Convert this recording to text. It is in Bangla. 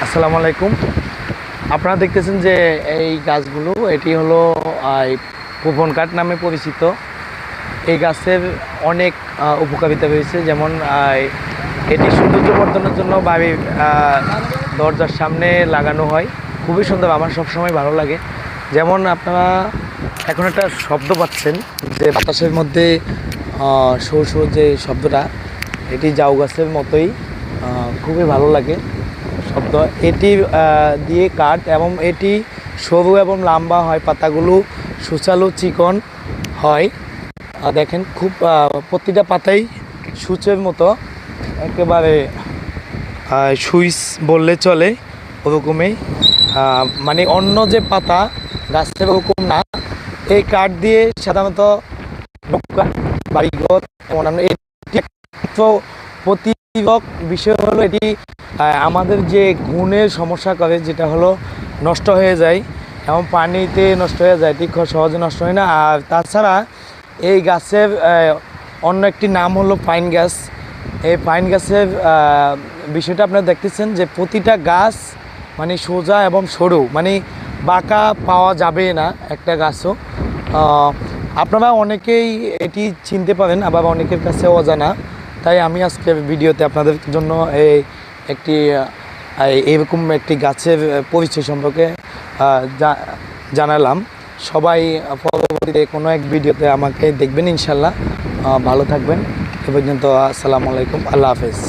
আসসালামু আলাইকুম। আপনারা দেখতেছেন যে এই গাছগুলো এটি হলো পুপন কাঠ নামে পরিচিত। এই গাছের অনেক উপকারিতা রয়েছে, যেমন এটি সৌন্দর্য বর্ধনের জন্য বাড়ির দরজার সামনে লাগানো হয়। খুবই সুন্দর, আমার সবসময় ভালো লাগে। যেমন আপনারা এখন একটা শব্দ পাচ্ছেন যে বাতাসের মধ্যে শো শো যে শব্দটা, এটি জাউ গাছের মতোই, খুবই ভালো লাগে শব্দ। এটি দিয়ে কাঠ এবং এটি সরু এবং লম্বা হয়, পাতাগুলো সুচালু চিকন হয়। দেখেন খুব প্রতিটা পাতাই সূচের মতো, একেবারে সুইচ বললে চলে ওরকমই। মানে অন্য যে পাতা গাছের ওরকম না। এই কাঠ দিয়ে সাধারণত বাড়িঘর অন্যান্য প্রতিরোধক বিষয় হলো এটি আমাদের যে গুণের সমস্যা করে, যেটা হলো নষ্ট হয়ে যায় এবং পানিতে নষ্ট হয়ে যায়, ঠিক সহজে নষ্ট হয় না। আর তাছাড়া এই গাছের অন্য একটি নাম হলো পাইন গাছ। এই পাইন গাছের বিষয়টা আপনারা দেখতেছেন যে প্রতিটা গাছ মানে সোজা এবং সরু, মানে বাঁকা পাওয়া যাবে না একটা গাছও। আপনারা অনেকেই এটি চিনতে পারেন, আবার অনেকের কাছে অজানা। তাই আমি আজকের ভিডিওতে আপনাদের জন্য এরকম একটি গাছের পরিচয় সম্পর্কে জানালাম। সবাই পরবর্তীতে কোনো এক ভিডিওতে আমাকে দেখবেন ইনশাল্লাহ। ভালো থাকবেন। এ পর্যন্ত আসসালামু আলাইকুম, আল্লাহ হাফেজ।